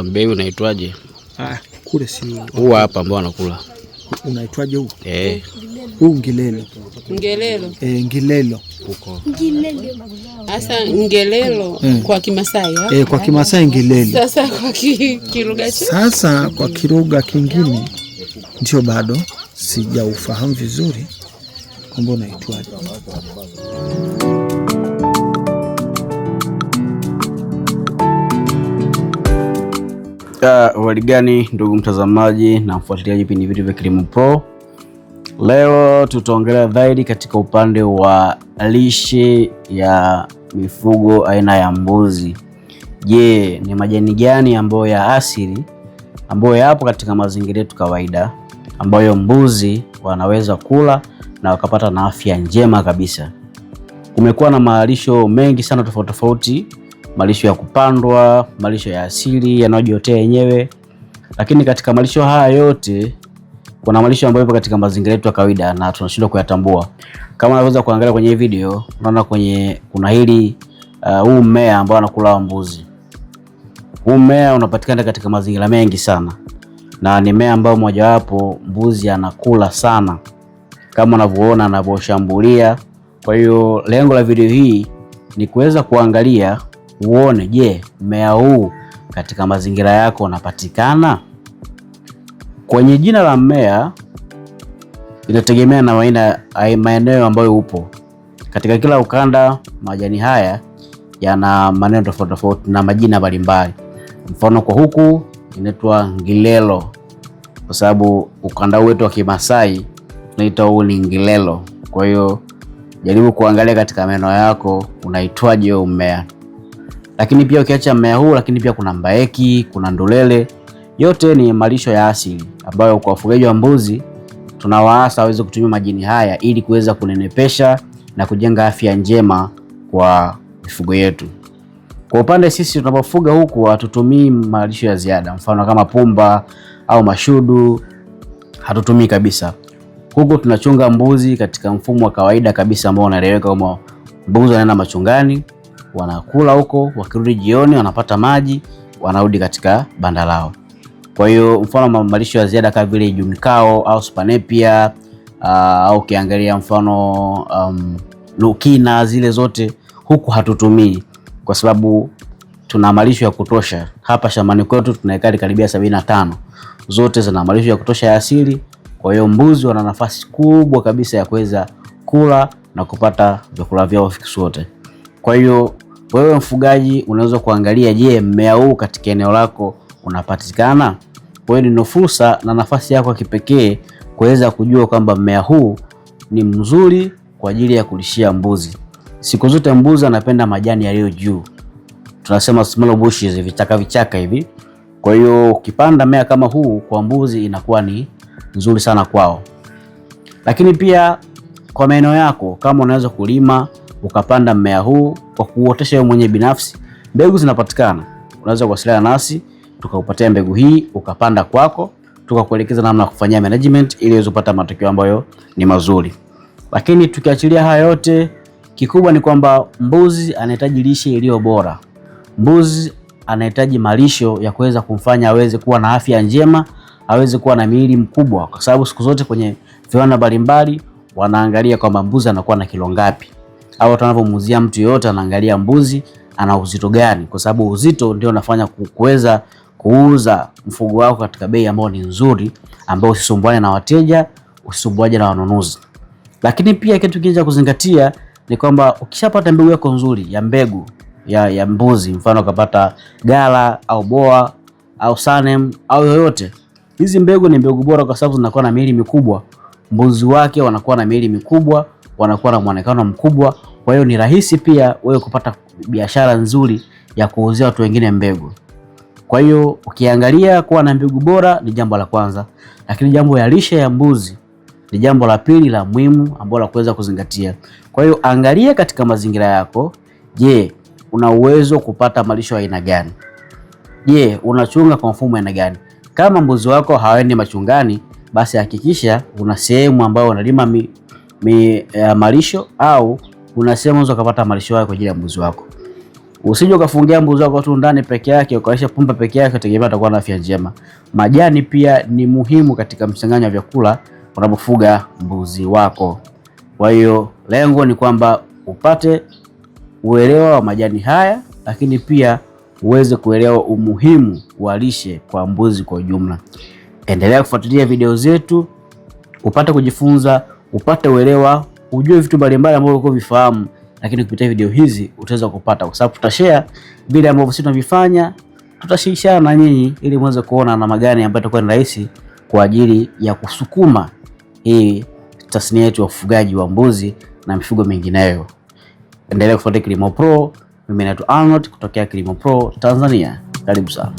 Mbegu unaitwaje? Kule si huu hapa ambao anakula. Unaitwaje huu? Huu ngilelo. Ngelelo. Ngilelo. Huko. Asa ngelelo kwa Kimasai. Kwa Kimasai ngilelo. Sasa kwa kilugha cha? Sasa kwa kilugha kingine ndio bado sijaufahamu vizuri kwamba unaitwaje. Waligani ndugu mtazamaji na mfuatiliaji vipindi vyetu vya Kilimo Pro. Leo tutaongelea zaidi katika upande wa lishe ya mifugo aina ya mbuzi. Je, ni majani gani ambayo ya asili ambayo yapo katika mazingira yetu kawaida ambayo mbuzi wanaweza kula na wakapata na afya njema kabisa? Kumekuwa na malisho mengi sana tofauti tofauti, malisho ya kupandwa, malisho ya asili yanayojiotea yenyewe. Lakini katika malisho haya yote kuna malisho ambayo yapo katika mazingira yetu ya kawaida na tunashindwa kuyatambua. Kama unaweza kuangalia kwenye hii video, unaona kuna hili huu mmea ambao anakula mbuzi. Huu mmea unapatikana katika mazingira mengi sana. Na ni mmea ambao mojawapo mbuzi anakula sana. Kama unavyoona anavyoshambulia. Kwa hiyo lengo la video hii ni kuweza kuangalia uone, je, mmea huu katika mazingira yako unapatikana? Kwenye jina la mmea inategemea na maeneo ambayo upo. Katika kila ukanda majani haya yana maneno tofauti tofauti na majina mbalimbali. Mfano kwa huku inaitwa ngilelo kwa sababu ukanda wetu wa Kimasai tunaita huu ni ngilelo. Kwa hiyo jaribu kuangalia katika maeneo yako unaitwaje huo mmea. Lakini pia ukiacha mmea huu, lakini pia kuna mbaeki, kuna ndulele. Yote ni malisho ya asili ambayo kwa wafugaji wa mbuzi tunawaasa waweze kutumia majani haya ili kuweza kunenepesha na kujenga afya njema kwa mifugo yetu. Kwa upande sisi tunapofuga huku hatutumii malisho ya ziada, mfano kama pumba au mashudu hatutumii kabisa. Huku tunachunga mbuzi katika mfumo wa kawaida kabisa ambao unaeleweka, kama mbuzi wanaenda machungani, wanakula huko, wakirudi jioni wanapata maji, wanarudi katika banda lao. Kwa hiyo mfano malisho ya ziada kama vile junkao au spanepia au kiangalia mfano lukina, zile zote huku hatutumii kwa sababu tuna malisho ya kutosha. Hapa shambani kwetu tuna ekari karibia 75. Zote zina malisho ya kutosha ya asili. Kwa hiyo mbuzi wana nafasi kubwa kabisa ya kuweza kula na kupata vyakula vyao fix wote. Kwa hiyo wewe mfugaji unaweza kuangalia, je, mmea huu katika eneo lako unapatikana? Kwa hiyo ni fursa na nafasi yako ya kipekee kuweza kujua kwamba mmea huu ni mzuri kwa ajili ya kulishia mbuzi. Siku zote mbuzi anapenda majani yaliyo juu. Tunasema small bushes, vichaka hivi. Kwa hiyo ukipanda mmea kama huu kwa mbuzi inakuwa ni nzuri sana kwao. Lakini pia kwa maeneo yako kama unaweza kulima ukapanda mmea huu kwa kuotesha wewe mwenyewe binafsi, mbegu zinapatikana. Unaweza kuwasiliana nasi tukakupatia mbegu hii ukapanda kwako, tukakuelekeza namna ya kufanyia management ili uweze kupata matokeo ambayo ni mazuri. Lakini tukiachilia haya yote, kikubwa ni kwamba mbuzi anahitaji lishe iliyo bora. Mbuzi anahitaji malisho ya kuweza kumfanya aweze kuwa na afya njema, aweze kuwa na miili mkubwa, kwa sababu siku zote kwenye viwanda mbalimbali wanaangalia kwamba mbuzi anakuwa na kilo ngapi, au tunavyomuuzia mtu yote anaangalia mbuzi ana uzito gani, kwa sababu uzito ndio unafanya kuweza kuuza mfugo wako katika bei ambayo ni nzuri, ambayo usisumbuane na wateja, usisumbuaje na wanunuzi. Lakini pia kitu kingine cha kuzingatia ni kwamba ukishapata mbegu yako nzuri ya mbegu ya mbuzi, mfano ukapata gala au boa au sanem au yoyote, hizi mbegu ni mbegu bora kwa sababu zinakuwa na miili mikubwa. Mbuzi wake wanakuwa na miili mikubwa, wanakuwa na muonekano mkubwa. Kwa hiyo ni rahisi pia wewe kupata biashara nzuri ya kuuzia watu wengine mbegu. Kwa hiyo ukiangalia kuwa na mbegu bora ni jambo la kwanza, lakini jambo ya lishe ya mbuzi ni jambo la pili la muhimu ambalo la kuweza kuzingatia. Kwa hiyo angalia katika mazingira yako, je, una uwezo kupata malisho aina gani? Je, unachunga kwa mfumo aina gani? Kama mbuzi wako hawaendi machungani, basi hakikisha una sehemu ambayo unalima malisho au una sehemu unaweza kupata malisho yako kwa ajili ya mbuzi wako. Usije ukafungia mbuzi wako tu ndani peke yake ukalisha pumba peke yake utegemea atakuwa na afya njema. Majani pia ni muhimu katika mchanganyo wa vyakula unapofuga mbuzi wako. Kwa hiyo lengo ni kwamba upate uelewa wa majani haya, lakini pia uweze kuelewa umuhimu wa lishe kwa mbuzi kwa ujumla. Endelea kufuatilia video zetu, upate kujifunza, upate uelewa, ujue vitu mbalimbali ambavyo uko vifahamu, lakini kupitia video hizi utaweza kupata, kwa sababu tutashare vile ambavyo sisi tunavifanya, tutashirikishana na nyinyi ili muweze kuona namna gani ambayo itakuwa ni rahisi kwa ajili ya kusukuma hii tasnia yetu ya ufugaji wa mbuzi na mifugo mingineyo. Endelea kufuatilia Kilimo Pro. Mimi naitwa Arnold kutokea Kilimo Pro Tanzania. Karibu sana.